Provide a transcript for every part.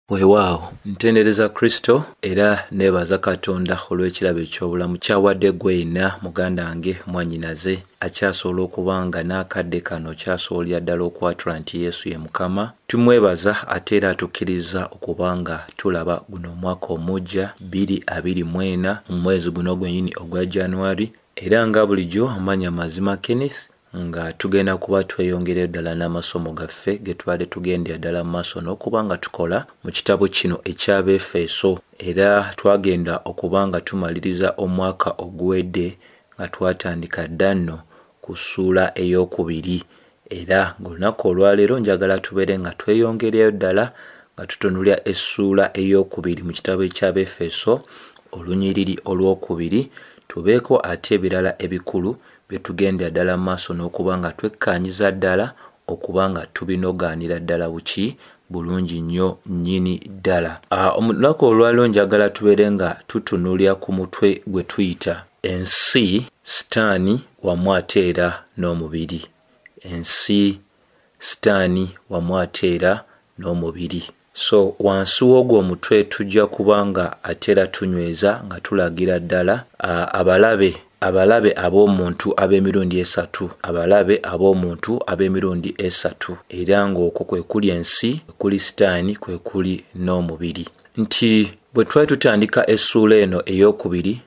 Weewaawo ntendereza Kristo era neebaza Katonda olw'ekirabo eky'obulamu kyawadde gwena muganda wange mwannyinaze akyasobola okuba nga n'akadde kano kyasobolera ddala okwatula nti Yesu ye Mukama. Tumwebaza ate era atukkiriza okuba nga tulaba guno omwaka omujja 2024 mu mwezi guno gwennyini ogwa January, era nga bulijjo amanya mazima Kenneth nga tugenda kuba tweyongera ddala n'amasomo gaffe ge tubadde tugendera ddala mu maaso n'okuba nga tukola mu kitabo kino eky'Abeefeso, era twagenda okuba nga tumaliriza omwaka oguwedde nga twatandika dda nno ku ssuula ey'okubiri, era ng'olunaku olwaleero njagala tubeere nga tweyongereyo ddala nga tutunulira essuula ey'okubiri mu kitabo eky'Abeefeso olunyiriri olw'okubiri, tubeeko ate ebirala ebikulu bye tugendera ddala maaso n'okuba nga twekkaanyiza ddala okuba nga tubinogaanira ddala buki bulungi nnyo nnyini ddala. Olunaku olwaleero njagala tubeere nga tutunuulira ku mutwe gwe tuyita ensi, Sitaani wamu ate era n'omubiri. Ensi, Sitaani wamu ate era n'omubiri. So wansi w'ogwo omutwe tujja kuba nga ate era tunyweza nga tulagira ddala abalabe ab'omuntu ab'emirundi esatu, abalabe ab'omuntu ab'emirundi esatu, era ng'okwo kwe kuli ensi, kwe kuli Sitaani, kwe kuli n'omubiri. Nti bwe twali tutandika essuula eno ey'okubiri,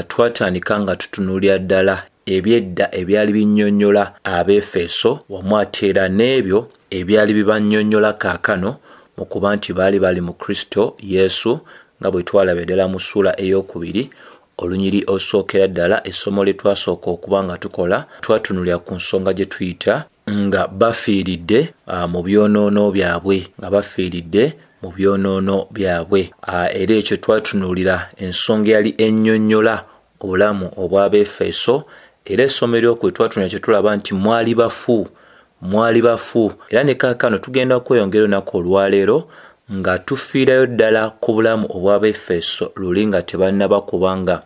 twatandika nga tutunuulira ddala ebyedda ebyali binnyonnyola Abeefeso wamu ate era n'ebyo ebyali bibannyonnyola kaakano mu kuba nti baali bali mu Kristo Yesu, nga bwe twalaba ddala mu ssuula ey'okubiri olunyiri osookera ddala. Essomo lye twasooka okuba nga tukola twatunulira ku nsonga gye tuyita nga bafiiridde mu byonoono byabwe, nga bafiiridde mu byonoono byabwe. Era ekyo twatunuulira ensonga yali ennyonnyola obulamu obw'Abeefeso, era essomo ery'okubiri twatunulira kye tulaba nti mwali bafu, era ne kaakano tugenda kweyongera olunaku olwaleero nga tufiirayo ddala ku bulamu obw'Abeefeso luli nga tebannaba kuba nga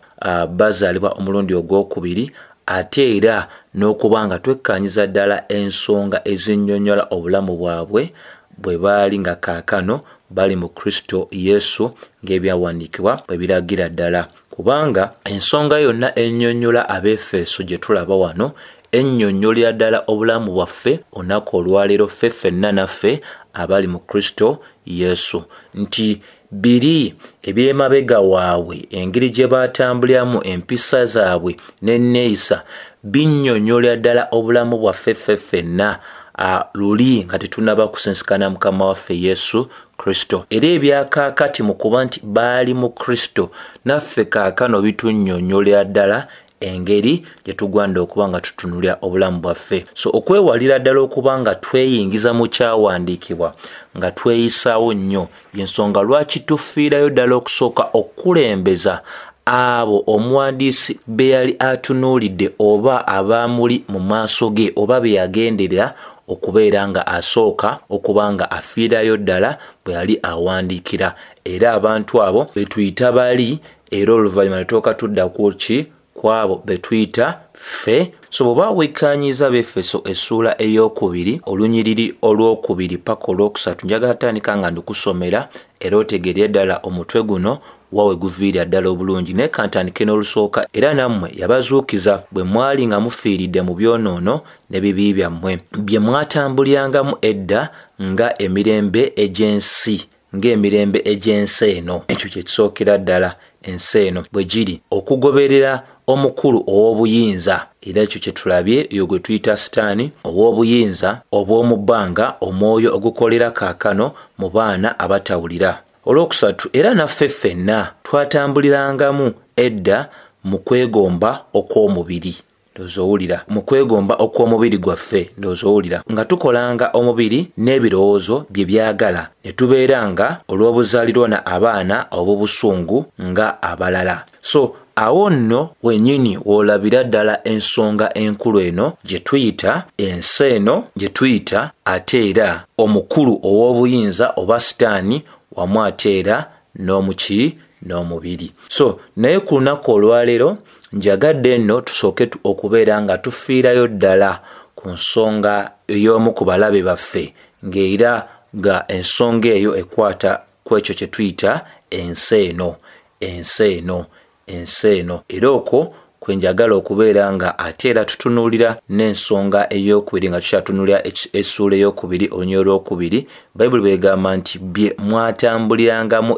bazaalibwa omulundi ogwokubiri, ate era n'okuba nga twekkaanyiza ddala ensonga ezinnyonnyola obulamu bwabwe bwe baali nga kaakano bali mu Kristo Yesu ng'ebyawandiikibwa bwe biragira ddala. Kubanga ensonga yonna ennyonnyola Abeefeso gye tulaba wano ennyonnyolera ddala obulamu bwaffe olunaku olwaleero ffenna naffe abali mu Kristo Yesu, nti biri eby'emabega waabwe, engeri gye baatambuliramu, empisa zaabwe n'enneeyisa binnyonnyolera ddala obulamu bwaffe ffenna luli nga tetunnaba kusensikana Mukama waffe Yesu Kristo. Era ebyakaakati mu kuba nti baali mu Kristo naffe kaakano bitunnyonnyolera ddala engeri gye tugwanda okuba nga tutunulira obulamu bwaffe. So okwewalira ddala okuba nga tweyingiza mu kyawandiikibwa nga tweyisaawo nnyo y'ensonga lwaki tufiirayo ddala okusooka okulembeza abo omuwandiisi be yali atunuulidde oba abaamuli mu maaso ge oba be yagenderera okubeera nga asooka okuba nga afiirayo ddala bwe yali awandiikira. Era abantu abo be tuyita bali, era oluvannyuma ne tulyoka tudda ku ki kwabo be tuyita ffe. So bw'oba wekkaanyiza Abeefeso essuula ey'okubiri olunyiriri olw'okubiri paka olw'okusatu, njagala tandika nga ndikusomera era otegeerye ddala omutwe guno wawe guviirira ddala obulungi. Naye kantandike n'olusooka. Era nammwe yabazuukiza bwe mwali nga mufiiridde mu byonoono n'ebibi byammwe bye mwatambulirangamu edda ng'emirembe egy'ensi eno. Ekyo kye kisookera ddala ensi eno bwe giri, okugoberera omukulu ow'obuyinza, era ekyo kye tulabye yo gwe tuyita Sitaani, ow'obuyinza obw'omu bbanga, omwoyo ogukolera kaakano mu baana abatawulira. Olwokusatu, era naffe ffenna twatambulirangamu edda mu kwegomba okw'omubiri. Ndowooza mu kwegomba okw'omubiri gwaffe, ndowooza nga tukolanga omubiri n'ebirowoozo bye byagala, ne tubeera nga olw'obuzaalirwana abaana obw'obusungu nga abalala. So awo nno wennyini w'olabira ddala ensonga enkulu eno gye tuyita ensi eno, gye tuyita ate era omukulu ow'obuyinza oba Sitaani wamu ate era n'omubiri. So naye ku lunaku olwaleero njagadde nno tusooke okubeera nga tufiirayo ddala ku nsonga ey'omu ku balabe baffe, ng'era nga ensonga eyo ekwata ku ekyo kye tuyita ensi eno era okwo kwenjagala okubeera nga ate era tutunuulira n'ensonga ey'okubiri nga tukyatunuulira essuula ey'okubiri olunyiriri olwokubiri bayibuli bwegamba nti bye mwatambulirangamu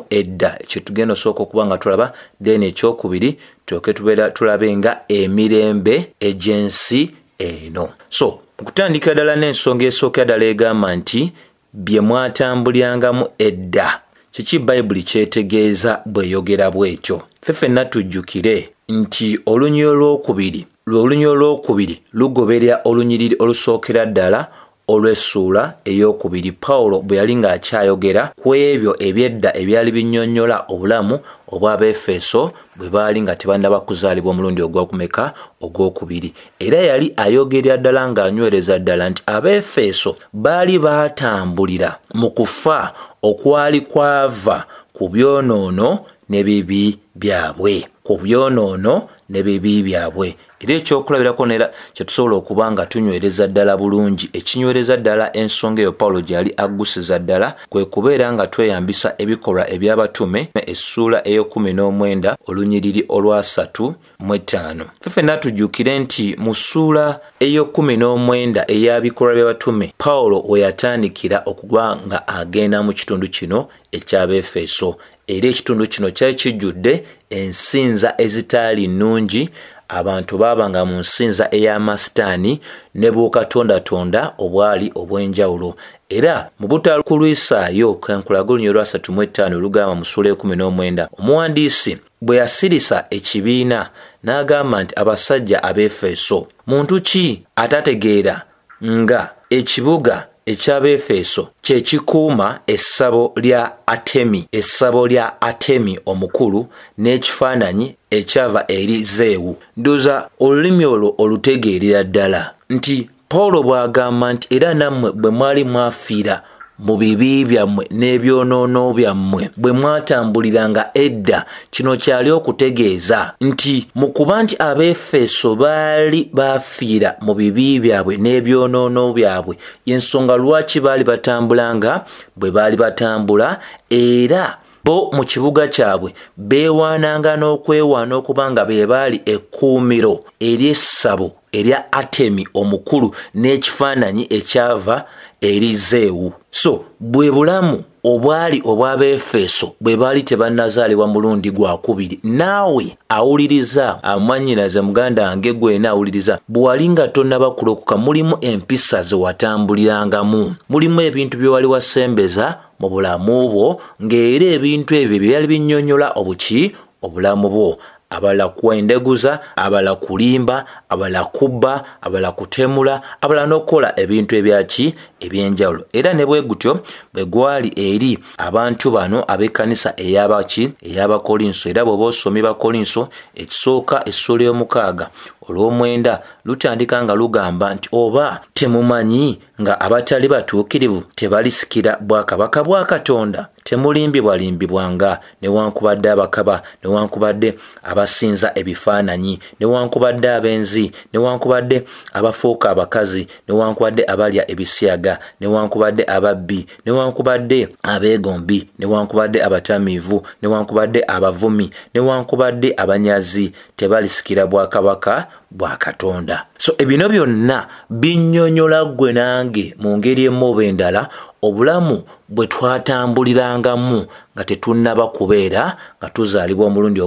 edda ekyo tugenda osooka okuba nga tulaba then ekyokubiri tulyoke tubeera tulabe nga emirembe egy'ensi eno. So okutandikira ddala n'ensonga esookera ddala egamba nti bye mwatambulirangamu edda kiki bayibuli kyetegeeza bweyogera bw'etyo. Ffe ffenna tujjukire nti olunyiriri olwokubiri lugoberera olunyiriri olusookera ddala olw'essuula ey'okubiri. Pawulo bwe yali ng'akyayogera ku ebyo eby'edda ebyali binnyonnyola obulamu obw'Abeefeso bwe baali nga tebannaba kuzaalibwa omulundi ogwokubiri. Era yali ayogerera ddala ng'anywereza ddala nti Abeefeso baali baatambulira mu kufa okwali kwava ku byonoono n'ebibi byabwe. Era ekyokulabirako nera kye tusobola okuba nga tunywereza ddala bulungi ekinywereza ddala ensonga eyo Pawulo gyali aggusiza ddala kwe kubeera nga tweyambisa ebikolwa eby'abatume essuula eyo19 olunyiriri olwa35. Ffenna tujjukire nti mu ssuula eyo19 ey'abikolwa by'abatume Pawulo we yatandikira okuba nga agenda mu kitundu kino eky'Abeefeso era ekitundu kino kyali kijjudde ensinza ezitaali nnungi. Abantu baabanga mu nsinza ey'amasitaani ne bw'okatondatonda obwali obw'enjawulo. Era mu butakulwisaayo kankulaga olunyiriri olwa35 olugamba mu ssuula eyo19 omuwandiisi bwe yasirisa ekibiina n'agamba nti abasajja Abeefeso, muntu ki atategeera nga ekibuga eky'Abeefeso kye kikuuma essabo lya Atemi omukulu n'ekifaananyi ekyava eri Zeewu. Ndoza olulimi olwo olutegeerera ddala nti Pawulo bw'agamba nti era nammwe bwe mwali mwafiira mu bibi byammwe n'ebyonoono byammwe bwe mwatambuliranga edda, kino kyali okutegeeza nti mu kuba nti Abeefeso baali bafiira mu bibi byabwe n'ebyonoono byabwe y'ensonga lwaki baali batambulanga bwe baali batambula, era bo mu kibuga kyabwe beewaananga n'okwewaana okuba nga be baali ekkuumiro ery'essabo erya Atemi omukulu n'ekifaananyi ekyava eri Zeewu. So bwe bulamu obwali obw'Abeefeso bwe baali tebannazaalibwa mulundi gwakubiri. Naawe awuliriza amwannyinaze muganda wange gwena awuliriza bwe wali nga tonnaba kulokoka mulimu empisa ze watambulirangamu, mulimu ebintu bye wali wasembeza mu bulamu bwo ng'era ebintu ebyo byali binnyonnyola obulamu bwo. Abalala kwendeguza, abalala kulimba, abalala kubba, abalala kutemula, abalala n'okukola ebintu eby'enjawulo. Era ne bwe gutyo bwe gwali eri abantu bano ab'ekkanisa ey'Abakolinso. Era bw'oba osomye Bakolinso ekisooka essuula ey'omukaaga olw'omwenda lutandika nga lugamba nti oba temumanyi nga abatali batuukirivu tebalisikira bwakabaka bwa Katonda? Temulimbibwalimbibwanga newankubadde abakaba, newankubadde abasinza ebifaananyi, newankubadde abenzi, newankubadde abafuuka abakazi, newankubadde abalya ebisiyaga, newankubadde ababbi, newankubadde abeegombi, newankubadde abatamiivu, newankubadde abavumi, newankubadde abanyazi, tebalisikira bwakabaka bwa Katonda. So ebino byonna binnyonnyola ggwe nange mu ngeri emu oba endala obulamu bwe twatambulirangamu nga tetunnaba kubeera nga tuzaalibwa omulundi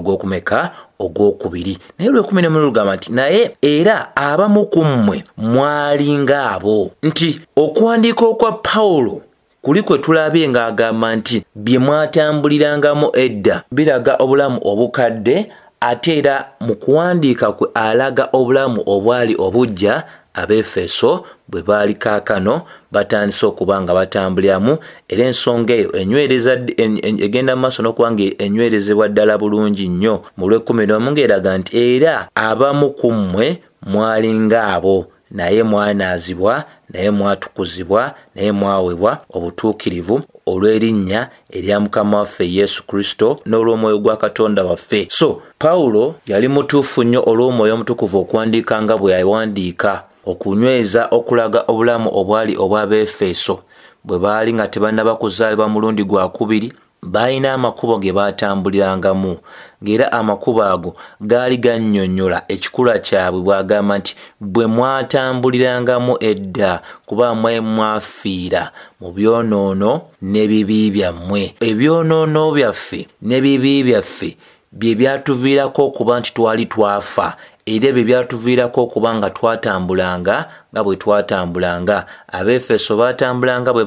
ogwokubiri. Naye Lw'ekumi lugamba nti naye era abamu ku mmwe mwalinga abo. Nti okuwandiika okwa Pawulo kuli kwe tulabye ng'agamba nti bye mwatambulirangamu edda biraga obulamu obukadde, ate era mu kuwandiika kwe alaga obulamu obwali obujja Abeefeso bwe baali kaakano batandise okuba nga batambuliramu. Era ensonga eyo egenda mu maaso n'okuba nga enywerezebwa ddala bulungi nnyo mu Lw'ekumi ng'eraga nti era abamu ku mmwe mwalinga abo, naye mwanaazibwa, naye mwatukuzibwa, naye mwaweebwa obutuukirivu olw'erinnya erya Mukama waffe Yesu Kristo n'olw'Omwoyo gwa Katonda waffe. So Pawulo yali mutuufu nnyo olw'Omwoyo Omutukuvu okuwandiika nga bwe yawandiika okunyweza okulaga obulamu obwali obw'Abeefeso bwe baali nga tebannaba kuzaalibwa mulundi gwa kubiri. Balina amakubo ge baatambulirangamu, ng'era amakubo ago gaali gannyonnyola ekikula kyabwe bw'agamba nti bwe mwatambulirangamu edda kuba mwe mwafiira mu byonoono n'ebibi byammwe. Ebyonoono byaffe n'ebibi byaffe bye byatuviirako okuba nti twali twafa, era bye byatuviirako okuba nga twatambulanga nga bwe twatambulanga. Abeefeso baatambulanga bwe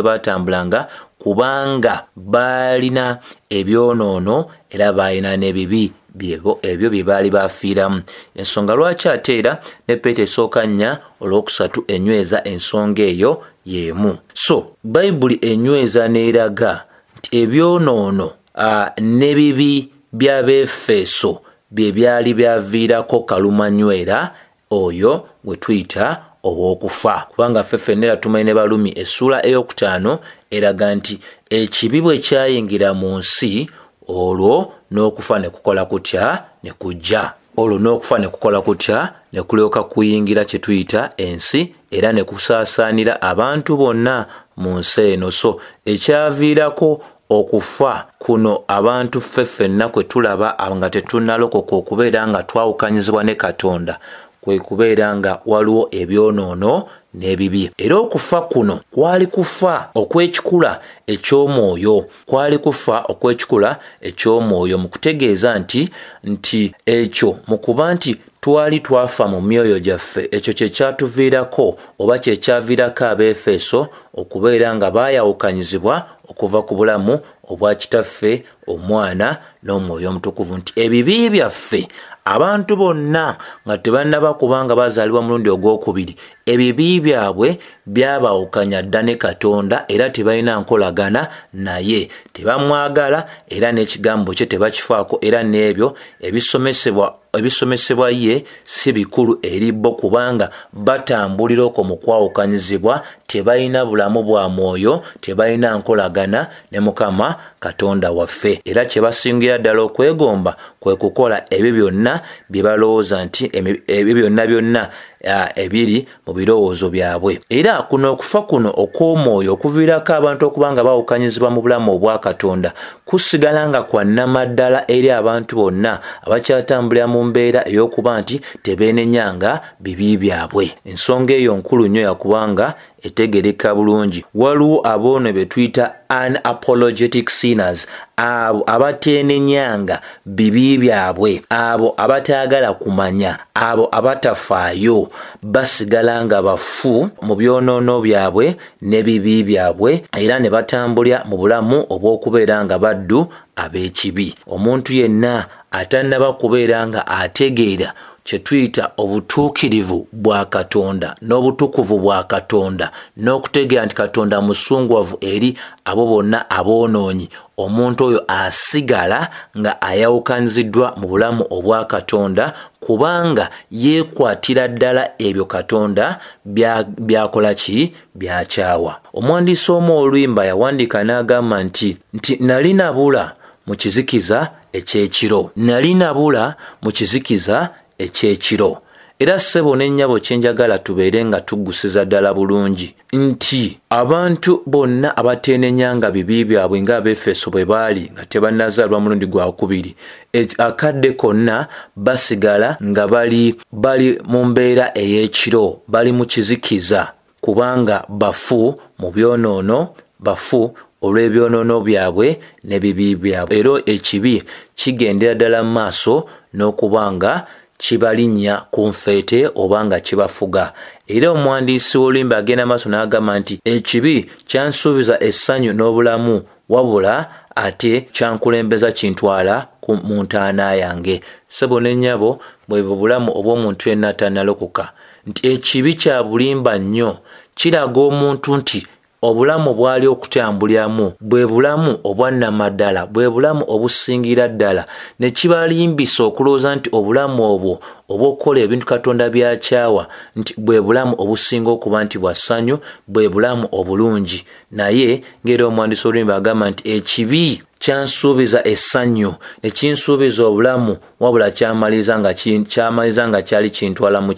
baatambulanga kubanga baalina ebyonoono era baalina n'ebibi ebyo bye baali baafiiramu. Ensonga lwaki ate era ne Peetero esooka 4:3 enyweza ensonga eyo y'emu. So Bayibuli enyweza n'eraga nti ebyonoono n'ebibi by'Abeefeso bye byali byaviirako kalumanywera oyo gwe tuyita ow'okufa. Kubanga ffe ffenna tumanyi ne Balumi essula ey'okutaano eraga nti ekibi bwe kyayingira mu nsi, olwo n'okufa ne kukola kutya ne kujja. Olwo n'okufa ne kukola kutya ne kulyoka kuyingira kye tuyita ensi, era ne kusaasaanira abantu bonna mu nsi eno. So ekyaviirako okufa kuno abantu ffenna kwe tulaba nga tetunnalokoka okubeera nga twawukanyizibwa ne Katonda, kwe kubeera nga waliwo ebyonoono n'ebibi. Era okufa kuno kwali kufa okw'ekikula eky'omwoyo, kwali kufa okw'ekikula eky'omwoyo, mu kutegeeza nti ekyo mu kuba nti twali twafa mu myoyo gyaffe, ekyo kye kyatuviirako oba kye kyaviirako Abeefeso okubeera nga baayawukanyizibwa okuva ku bulamu obwa Kitaffe, Omwana n'Omwoyo Omutukuvu, nti ebibi byaffe abantu bonna nga tebannaba kubanga bazaalibwa mulundi ogwokubiri, ebibi byabwe byabawukanya dda ne Katonda era tebalina nkolagana naye, tebamwagala era n'ekigambo kye tebakifaako, era n'ebyo ebisomesebwa ye si bikulu eri bo kubanga batambulira okwo mu kwawukanyizibwa, tebalina bulamu bwa mwoyo, tebalina nkolagana ne Mukama Katonda waffe. Era kye basingira ddala okwegomba kwe kukola ebyo byonna bye balowooza nti ebyo byonna ebiri mu birowoozo byabwe. Era kuno okufa kuno okw'omwoyo okuviirako abantu okuba nga bawukanyizibwa mu bulamu obwa Katonda kusigala nga kwa nnamaddala eri abantu bonna abakyatambulira mu mbeera ey'okuba nti tebeenenyanga bibi byabwe. Ensonga eyo nkulu nnyo yakubanga etegereka bulungi. Waliwo aboono be tuyita unapologetic sinners, abo abateenenyanga bibi byabwe, abo abatayagala kumanya, abo abatafaayo, basigala nga bafu mu byonoono byabwe ne bibi byabwe, era ne batambulira mu bulamu obw'okubeera nga baddu ab'ekibi. Omuntu yenna atannaba kubeera nga ategeera kye tuyita obutuukirivu bwa Katonda n'obutukuvu bwa Katonda, n'okutegeera nti Katonda musunguwavu eri abo bonna aboonoonyi, omuntu oyo asigala nga ayawukanyiziddwa mu bulamu obwa Katonda kubanga yeekwatira ddala ebyo Katonda byakola ki, byakyawa. Omuwandiisi omu olwimba yawandiika n'agamba nti nali nabula mu kizikiza eky'ekiro, nali nabula mu kizikiza eky'ekiro. Era ssebo n'ennyabo kye njagala tubeere nga tuggusiza ddala bulungi nti abantu bonna abateenenyanga bibi byabwe ng'Abeefeso bwe baali nga tebannazaalibwa mulundi gwa kubiri, akadde konna basigala nga bali mu mbeera ey'ekiro, bali mu kizikiza kubanga bafu mu byonoono, bafu olw'ebyonoono byabwe ne bibi byabwe. Era ekibi kigendera ddala mu maaso n'okuba nga kibalinnya ku nfeete oba nga kibafuga. Era omuwandiisi w'oluyimba agenda maaso n'agamba nti ekibi kyansuubiza essanyu n'obulamu, wabula ate kyankulembeza kintwala mu ntaana yange. Ssebo n'ennyabo bwebwo bulamu obw'omuntu yenna atannalokoka, nti ekibi kya bulimba nnyo, kiraga omuntu nti obulamu bwali okutambuliramu bwe bulamu obwannamaddala bwe bulamu obusingira ddala ne kibalimbisa okulowooza nti obulamu obwo obw'okukola ebintu Katonda by'akyawa nti bwe bulamu obusinga okuba nti bwa ssanyu bwe bulamu obulungi. Naye ng'era omuwandiisi w'Oluyimba agamba nti ekibi kyansuubiza essanyu ne kinsuubiza obulamu wabula kyamaliza nga kyali kintwala mu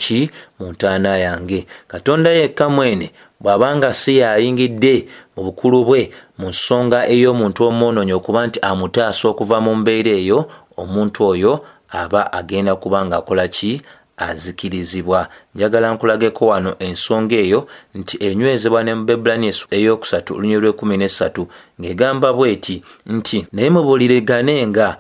ntaana yange. Katonda yekka mwene bw'abanga si yayingidde mu bukulu bwe mu nsonga ey'omuntu omwonoonyi okuba nti amutaasa okuva mu mbeera eyo, omuntu oyo aba agenda kuba ng'akola ki? Azikirizibwa. Njagala nkulageko wano ensonga eyo nti enywezebwa ne mu Bebulaniya eyokusatu olunyiriri lw'ekumi ng'egamba bw'eti nti naye mubulireganenga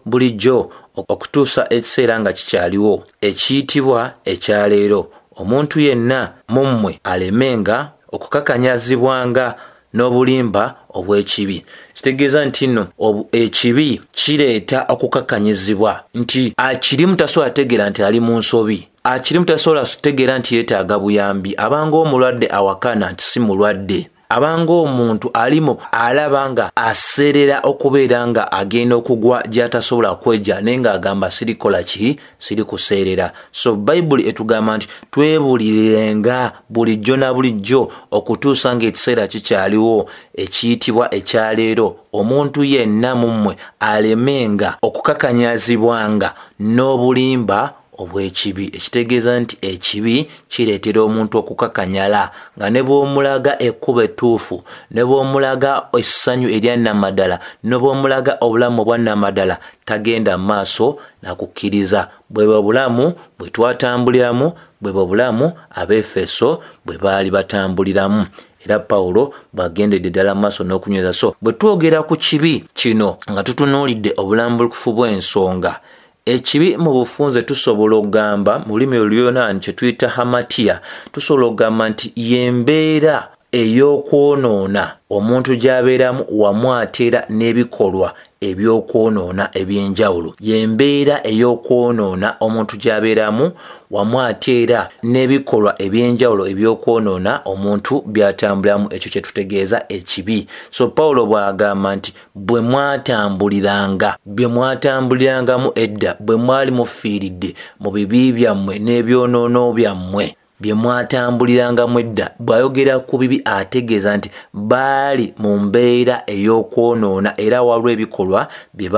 bulijjo okutuusa ekiseera nga kikyaliwo ekiyitibwa ekya leero, omuntu yenna mu mmwe alemenga okukakanyazibwanga n'obulimba obw'ekibi. Kitegeeza nti nno ekibi kireeta okukakanyizibwa nti akirimu tasobola tegeera nti ali mu nsobi, akirimu tasobola tegeera nti yeetaaga buyambi, abanga omulwadde awakana nti si mulwadde, abanga omuntu alimu alaba nga aserera okubeera nga agenda okugwa gy'atasobola kwejja naye ng'agamba sirikola ki? Siri kuseerera. So Bayibuli etugamba nti twebulirenga bulijjo na bulijjo okutuusa ng'ekiseera kikyaliwo ekiyitibwa ekya leero, omuntu yenna mu mmwe alemenga okukakanyazibwanga n'obulimba obw'ekibi. Ekitegeeza nti ekibi kireetera omuntu okukakanyala nga ne bw'omulaga ekkubo ettuufu, ne bw'omulaga essanyu eryannamaddala, ne bw'omulaga obulamu obwannamaddala tagenda mu maaso nakukkiriza. Bwe bulamu bwe twatambuliramu, bwe bulamu Abeefeso bwe baali batambuliramu. Era Pawulo bw'agendedde ddala mu maaso n'okunyweza. So bwe twogera ku kibi kino nga tutunuulidde obulambulukufu bw'ensonga, ekibi mu bufunze tusobola okugamba mu lulimi Oluyonaani kye tuyita hamatiya, tusobola okugamba nti y'embeera ey'okwonoona omuntu gy'abeeramu wamu ate era n'ebikolwa eby'okwonoona eby'enjawulo. Y'embeera ey'okwonoona omuntu gy'abeeramu wamu ate era n'ebikolwa eby'enjawulo eby'okwonoona omuntu by'atambulamu, ekyo kye tutegeeza ekibi. So Pawulo bw'agamba nti bwe mwatambulirangamu edda, bwe mwali mufiiridde mu bibi byammwe n'ebyonoono byammwe, bye mwatambulirangamu edda, bw'ayogera ku bibi ategeeza nti baali mu mbeera ey'okwonoona era waliwo ebikolwa bye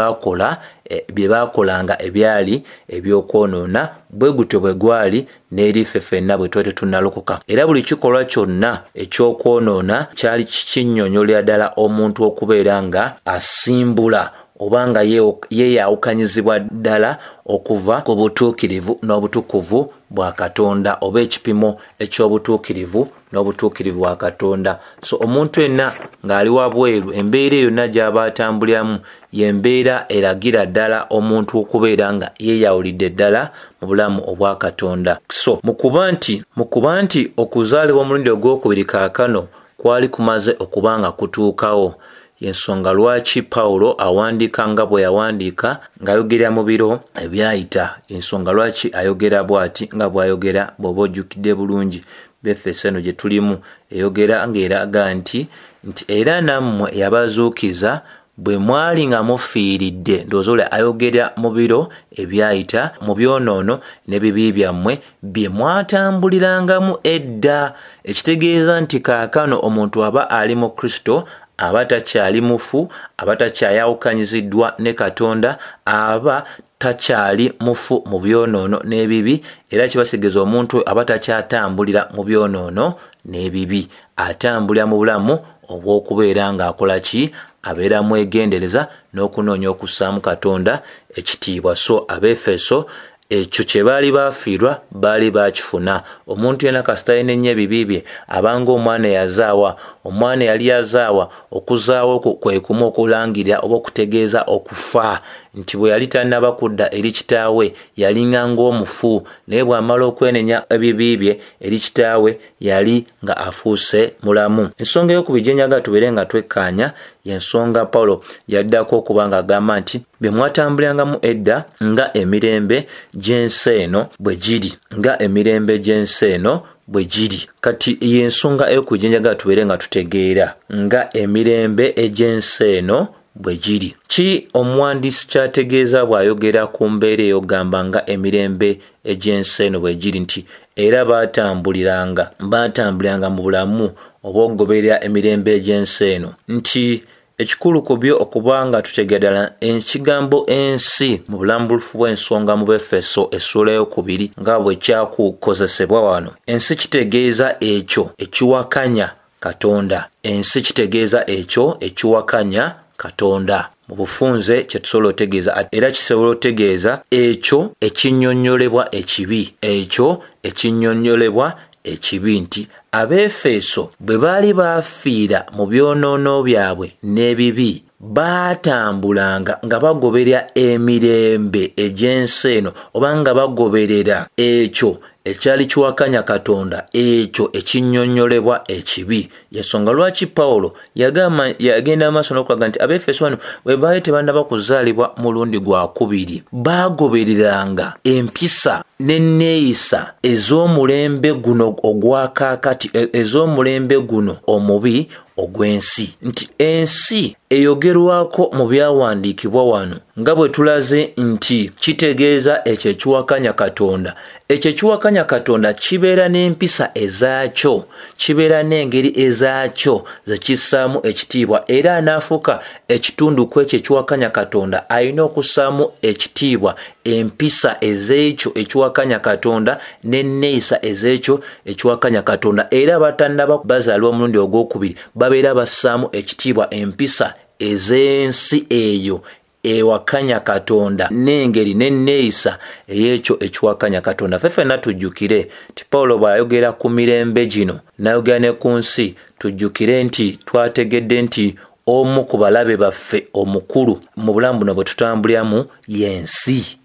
baakolanga ebyali eby'okwonoona, bwe gutyo bwe gwali n'erife ffenna bwe twete tunnalokoka. Era buli kikolwa kyonna eky'okwonoona kyali kinnyonnyolera ddala omuntu okubeera nga asimbula obanga yeeyawukanyizibwa ddala okuva ku butuukirivu n'obutukuvu bwa Katonda, oba ekipimo eky'obutuukirivu n'obutuukirivu bwa Katonda. So omuntu yenna ng'ali wabweru, embeera yonna gy'aba atambuliramu y'embeera eragira ddala omuntu okubeera nga yeeyawulidde ddala mu bulamu obwa Katonda. So mu kuba nti okuzaalibwa omulundi ogwokubiri kaakano kwali kumaze okuba nga kutuukawo, y'ensonga lwaki Pawulo awandiika nga bwe yawandiika ng'ayogera mu biro ebyayita. Ensonga lwaki ayogera bw'ati nga bw'ayogera bw'oba ojjukidde bulungi Befeso eno gye tulimu, eyogera ng'eraga nti era nammwe yabazuukiza bwe mwali nga mufiiridde. Ndowooza ayogera mu biro ebyayita, mu byonoono n'ebibi byammwe bye mwatambulirangamu edda. Ekitegeeza nti kaakano omuntu aba ali mu Kristo, aba takyali mufu, aba takyayawukanyiziddwa ne Katonda, aba takyali mufu mu byonoono n'ebibi, era kibasigeza omuntu aba takyatambulira mu byonoono n'ebibi, atambulira mu bulamu obw'okubeera ng'akola ki? Abeera mwegendereza n'okunoonya okussaamu Katonda ekitiibwa. So Abeefeso ekyo kye baali baafiirwa baali baakifuna. Omuntu yenna kasita alina ennyo ebibi bye abanga omwana yazaawa, omwana yali yazaawa, okuzaawa kwe kumu okulangirira oba okutegeeza okufa, nti bwe yali tannaba kudda eri kitaawe yalinga ng'omufu, naye bw'amala okwenenya ebibi bye eri kitaawe yali nga afuuse mulamu. Ensonga y'okubiri gye njagala tubeere nga twekkaanya y'ensonga Pawulo yaddako okuba ng'agamba nti bye mwatambulirangamu edda nga emirembe gy'ensi eno bwe giri, nga emirembe gy'ensi eno bwe giri. Kati y'ensonga ey'okujjanjaga tubeere nga tutegeera nga emirembe egy'ensi eno bwe giri. Ki omuwandiisi ky'ategeeza bw'ayogera ku mbeera ey'ogamba nga emirembe egy'ensi eno bwe giri nti era baatambuliranga mu bulamu oba okugoberera emirembe egy'ensi eno, nti ekikulu ku byo okuba nga tutegeera ddala ekigambo ensi mu bulambulufu bw'ensonga mu Befeso essula ey'okubiri nga bwe kyakukozesebwa wano. Ensi kitegeeza ekyo ekiwakanya Katonda. Ensi kitegeeza ekyo ekiwakanya Katonda. Mu bufunze kye tusobola otegeeza era kisobola otegeeza ekyo ekinnyonnyolebwa ekibi. Ekyo ekinnyonnyolebwa ekibi nti Abeefeso bwe baali baafiira mu byonoono byabwe n'ebibi baatambulanga nga bagoberera emirembe egy'ensi eno oba nga bagoberera ekyo ekyali kiwakanya Katonda, ekyo ekinnyonnyolebwa ekibi. Yensonga lwaki Pawulo yagenda amaaso n'okulaga nti Abeefeso bano bwe baali tebannaba kuzaalibwa mulundi gwa kubiri baagobereranga empisa n'enneeyisa ez'omulembe guno ogwakaakati, ez'omulembe guno omubi ogw'ensi. Nti ensi eyogerwako mu byawandiikibwa wano nga bwe tulaze nti kitegeeza ekyo ekiwakanya Katonda. Ekyo ekiwakanya Katonda kibeera n'empisa ezaakyo, kibeera n'engeri ezaakyo ze kissaamu ekitiibwa, era anaafuuka ekitundu ku ekyo ekiwakanya Katonda alina okussaamu ekitiibwa empisa ez'ekyo ekiwakanya Katonda n'enneeyisa ez'ekyo ekiwakanya Katonda. Era batannaba bazaalibwa omulundi ogwokubiri babeera bassaamu ekitiibwa empisa ez'ensi eyo ewakanya Katonda n'engeri n'enneeyisa ey'ekyo ekiwakanya Katonda. Ffenna tujjukire ti Pawulo bw'ayogera ku mirembe gino n'ayogera ne ku nsi, tujjukire nti twategedde nti omu ku balabe baffe omukulu mu bulamu buno bwe tutambuliramu y'ensi.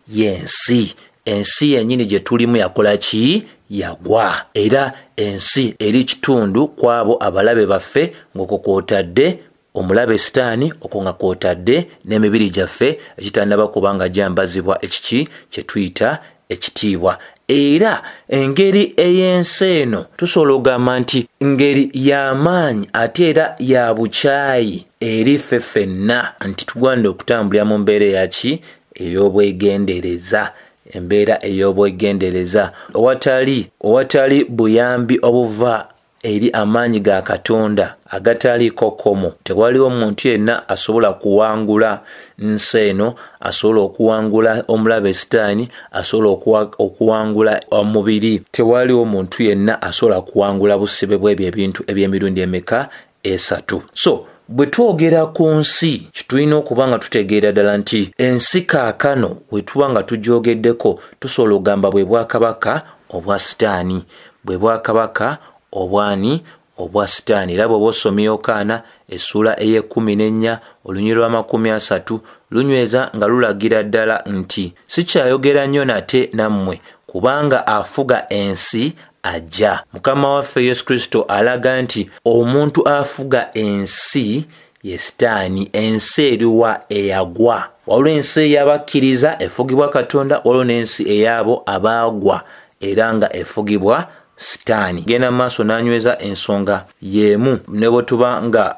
Ensi yennyini gye tulimu yakola ki? Yagwa. Era ensi eri kitundu ku abo abalabe baffe, ng'okwo kw'otadde omulabe Sitaani, okwo nga kw'otadde n'emibiri gyaffe egitannaba kubanga gyambazibwa ekiki kye tuyita ekitiibwa. Era engeri ey'ensi eno tusobola okugamba nti ngeri y'amaanyi ate era ya bukyayi eri ffe ffenna, nti tugwanira okutambulira mu mbeera eyaki? Ey'obwegendereza. Embeera ey'obwegendereza owatali buyambi obuva eri amaanyi ga Katonda agataliiko kkomo. Tewaliwo omuntu yenna asobola kuwangula nsi eno, asobola okuwangula omulabe Sitaani, asobola okuwangula omubiri. Tewaliwo omuntu yenna asobola kuwangula busibe bw'ebyo ebintu eby'emirundi emeka? Esatu. So bwe twogera ku nsi kitulina okuba nga tutegeera ddala nti ensi kaakano bwe tuba nga tugyogeddeko tusobola okugamba bwe bwakabaka obwa Sitaani. Bwe bwakabaka obwani? Obwa Sitaani. Era bw'oba osomye Yokaana essula ey'e14 olunyiriri lwa 30 lunyweza nga lulagira ddala nti sikyayogera nnyo nate nammwe kubanga afuga ensi ajja. Mukama waffe Yesu Kristo alaga nti omuntu afuga ensi ye Sitaani. Ensi eriwa? Eyagwa. Waliwo ensi ey'abakkiriza efugibwa Katonda, waliwo n'ensi ey'abo abaagwa era nga efugibwa Sitaani. Genda maaso n'anyweza ensonga y'emu ne bwe tuba nga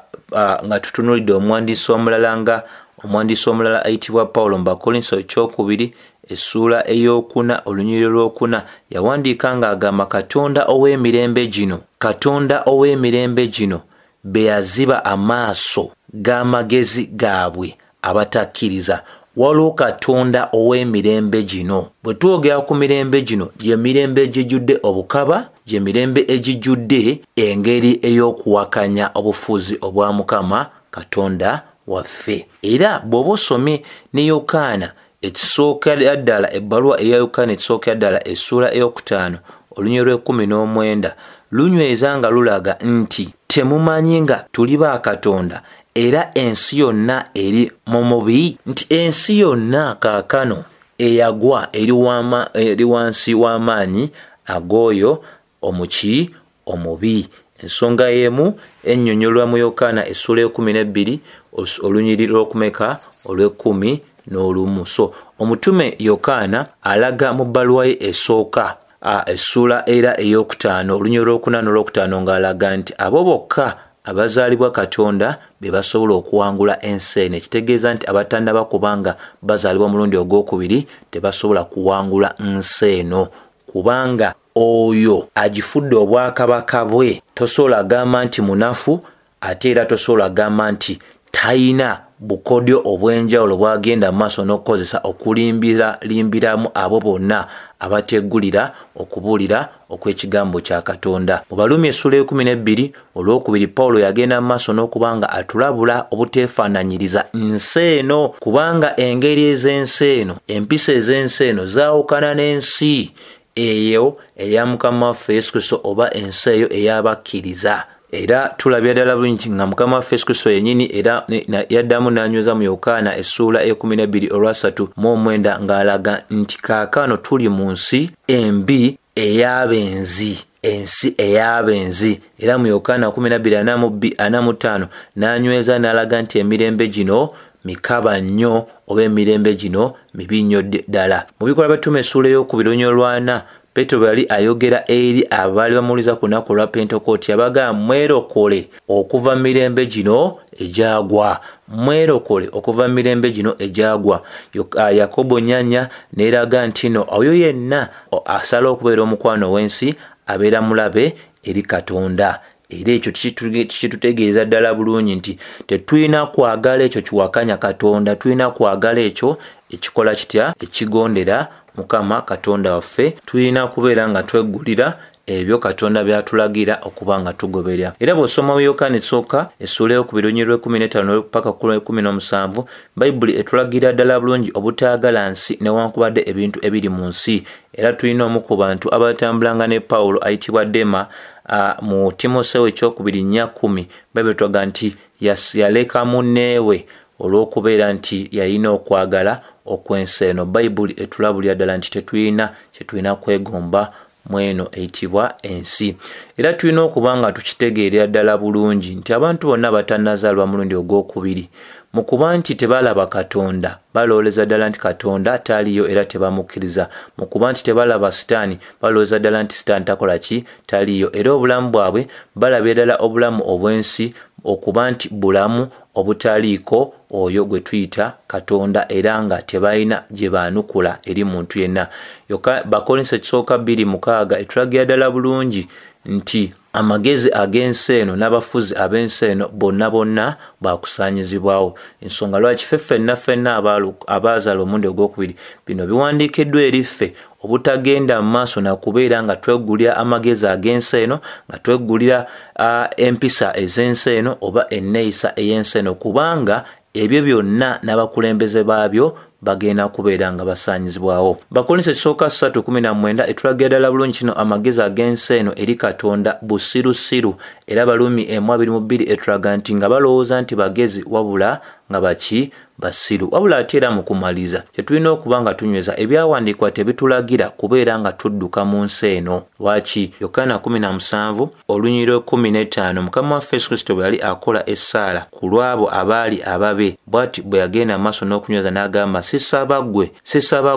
tutunuulidde omuwandiisi omulala ayitibwa Pawulo mu Bakolinso ekyokubiri essula ey'okuna olunyiriri lw'okuna yawandiika ng'agamba Katonda ow'emirembe gino be yaziba amaaso g'amagezi gaabwe abatakkiriza. Waliwo Katonda ow'emirembe gino. Bwe twogera ku mirembe gino, gye mirembe egijjudde obukaba, gye mirembe egijjudde engeri ey'okuwakanya obufuzi obwa Mukama Katonda waffe. Era bw'oba osomye ne Yokaana ekisookera ddala, ebbaluwa eya Yokaana ekisookera ddala essula ey'okutaano olunyiriri lw'19 lunyweza nga lulaga nti temumanyi nga tuli ba Katonda era ensi yonna eri mu mubi? Nti ensi yonna kaakano eyagwa eri wansi w'amaanyi ag'oyo omubi. Ensonga y'emu ennyonnyolwa mu Yokaana essula ey'A12 olunyiriri lw'okumeka olw'11. So omutume Yokaana alaga mu bbaluwa ye esooka essula era eyokutaano olunyi olwokuna n'olwokutaano ng'alaga nti abo bokka abazaalibwa Katonda be basobola okuwangula ensi eno. Ekitegeeza nti abatannaba kubanga bazaalibwa mulundi ogwokubiri tebasobola kuwangula nsi eno, kubanga oyo agifudde obwakabaka bwe tosobola gamba nti munafu, ate era tosobola gamba nti tayina bukodyo obw'enjawulo bwagenda mu maaso n'okukozesa okulimbiramu abo bonna abateggulira okubuulira okw'ekigambo kya Katonda. Mu Balumi essula 12 olwokubiri Pawulo yagenda mu maaso n'okubanga atulabula obuteefaananyiriza nsi eno, kubanga engeri ez'ensi eno, empisa ez'ensi eno zaawukana n'ensi eyo eya Mukama waffe Yesu Kristo oba ensi eyo ey'abakkiriza. Era tulabya ddala bulungi nga Mukama waffe Yesu Kristo yennyini era yaddamu n'anyweza mu Yokaana essula 12:39 ng'alaga nti kaakano tuli mu nsi embi ey'abenzi, ensi ey'abenzi. Era mu Yokaana 12:45 n'anyweza n'alaga nti emirembe gino mikaba nnyo oba emirembe gino mibi nnyo ddala. Mu Bikolwa by'Abatume essula 2:4 Petero yali ayogera eri abaali bamuwuliza ku lunaku lwa Pentekooti, yabagamba mwerokole okuva mirembe gino egyagwa, mwerokole okuva mirembe gino egyagwa. Yakobo 4 n'eraga nti no oyo yenna asala okubeera omukwano w'ensi abeera mulabe eri Katonda. Era ekyo kitutegeeza ddala bulungi nti tetulina kwagala ekyo kiwakanya Katonda, tulina kwagala ekyo ekikola kitya, ekigondera Mukama Katonda waffe. Tulina kubeera nga tweggulira ebyo Katonda byatulagira okuba nga tugoberera. Era bw'osoma mu Yokaana esooka essula 2:15 paka 17 Bayibuli etulagira ddala bulungi obutaagala nsi newankubadde ebintu ebiri mu nsi. Era tulina omu ku bantu abatambulanga ne Pawulo ayitibwa Dema mu Timoseewo 2:10 Bayibuli etulaga nti yaleka munneewe olw'okubeera nti yalina okwagala okw'ensi eno. Bayibuli etulabulira ddala nti tetulina kyetulina kwegomba mweno eyitibwa ensi. Era tulina okuba nga tukitegeerera ddala bulungi nti abantu bonna batannazaalibwa mulundi ogwokubiri mu kuba nti tebalaba Katonda balowooleza ddala nti Katonda taliyo era tebamukkiriza. Mu kuba nti tebalaba Sitaani balowooza ddala nti Sitaani takola ki, taliyo. Era obulamu bwabwe balabye ddala obulamu obw'ensi okuba nti bulamu obutaliiko oyo gwe tuyita Katonda, era nga tebalina gye baanukula eri muntu yenna. Bakolinso 2:6 etulagira ddala bulungi nti amagezi ag'ensi eno n'abafuzi ab'ensi eno bonna baakusaanyizibwawo. Ensonga lwaki ffenna abaazaalwa omulundi ogwokubiri bino biwandiikiddwa eri ffe obutagenda mu maaso na kubeera nga tweggulira amagezi ag'ensi eno, nga tweggulira empisa ez'ensi eno oba enneeyisa ey'ensi eno, kubanga ebyo byonna n'abakulembeze baabyo bagenda kubeera nga basaanyizibwawo. Bakolinso 3:19 etulagira ddala bulungi kino amagezi ag'ensi eno eri Katonda busirusiru. Era Balumi 1:22 etulaga nti nga balowooza nti bagezi wabula nga baki basiru. Wabula ate era mu kumaliza tetulina okuba nga tunyweza ebyawandiikibwa tebitulagira kubeera nga tudduka mu nsi eno. Lwaki? Yokaana 17:15 Mukama waffe Yesu Kristo bwe yali akola essaala ku lw'abo abaali ababe, bw'ati bwe yagenda maaso n'okunyweza n'agamba sisaba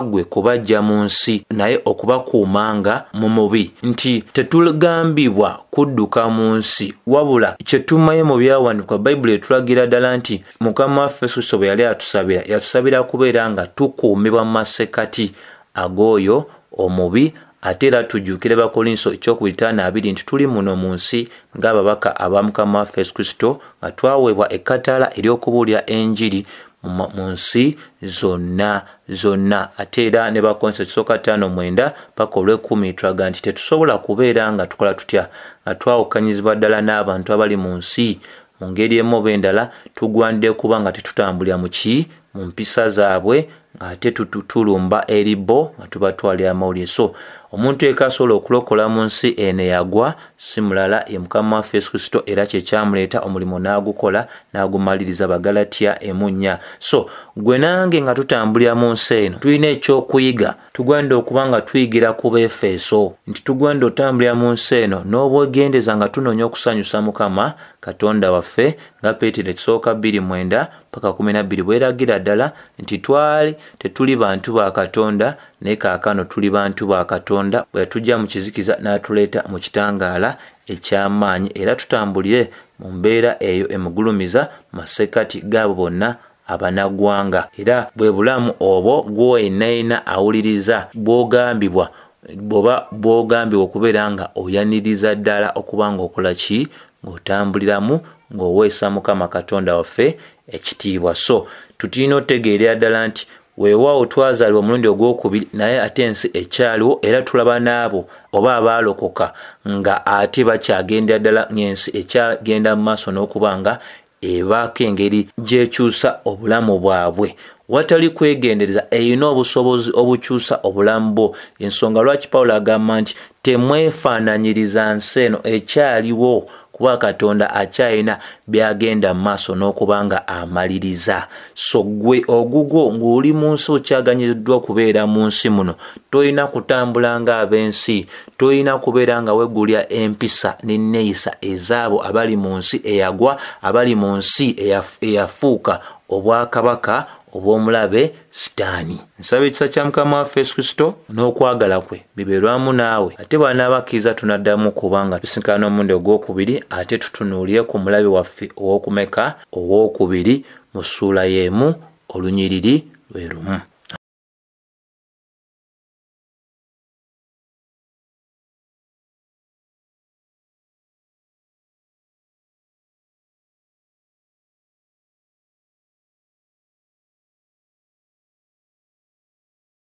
ggwe kubajja mu nsi naye okubakuumanga mu mubi. Nti tetugambibwa kudduka mu nsi, wabula kye tumanyi mu byawandiikibwa Bayibuli etulagira ddala nti Mukama waffe Yesu Kristo bwe yali yatusabira kubeera nga tukuumibwa mu masekati ag'oyo omubi. Ate era tujjukire Bakolinso 1:5 nti tuli muno mu nsi ng'ababaka aba Mukama waffe Yesu Kristo nga twaweebwa ekkatala ery'okubuulira enjiri mu nsi zonna. Ate era ne Bakolinso 5:9 paka 10 tulaga nti tetusobola kubeera nga tukola tutya, nga twawukanyizibwa ddala n'abantu abali mu nsi mu ngeri emu oba endala, tugwanidde kuba nga tetutambulira mu mpisa zaabwe, ng'ate tulumba eri bo nga tubatwalira amawulire. So omuntu eka asobola okulokola mu nsi eno yagwa si mulala ye Mukama waffe Yesu Kristo, era kye kyamuleeta omulimu n'agukola n'agumaliriza. Bagalatiya 1:4. So gwe nange nga tutambulira mu nsi eno tulina ekyokuyiga. Tugwanidde okuba nga tuyigira ku Befeso nti tugwanidde otambulira mu nsi eno n'obwegendeza nga tunoonya okusanyusa Mukama Katonda waffe, nga Peetero 2:9 paka 12 bweragira ddala nti twali tetuli bantu ba Katonda naye kaakano tuli bantu ba Katonda bwe tujja mu kizikiza n'atuleeta mu kitangaala eky'amaanyi era tutambulire mu mbeera eyo emugulumiza masekati gaabo bonna abanagwanga era bwe bulamu obwo gwoyenayina awuliriza bwogambibwa boba bwogambibwa okubeera nga oyaniriza ddala okuba ng'okola ki ng'otambuliramu ng'oweesa Mukama Katonda waffe ekitiibwa. So tulina otegeera ddala nti weewaawo twazaalibwa omulundi ogwokubiri naye ate ensi ekyaliwo era tulaba n'abo oba abaalokoka nga ate bakyagenda ddala ng'ensi ekyagenda mu maaso n'okuba nga ebaako engeri gy'ekyusa obulamu bwabwe watali kwegendereza erina obusobozi obukyusa obulamu bwo. Ensonga lwaki Pawulo agamba nti temwefaananyiriza nsi eno ekyaliwo kuba Katonda akyalina byagenda mu maaso n'okuba nga amaliriza. So gwe ogugwo ng'oli mu nsi okyaganyiziddwa okubeera mu nsi muno tolina kutambula ng'ab'ensi, tolina kubeera nga wegulya empisa n'enneeyisa ez'abo abali mu nsi eyagwa, abali mu nsi eyafuuka obwakabaka obw'omulabe Sitaani. Nsaba ekisa kya Mukama waffe Yesu Kristo n'okwagala kwe bibeerwamu naawe ate bw'anaabakkiriza tunaddamu kubanga tusinkana omulundi ogwokubiri ate tutunuulire ku mulabe waffe ow'okumeka ow'okubiri mu ssuula y'emu olunyiriri lwe lumu.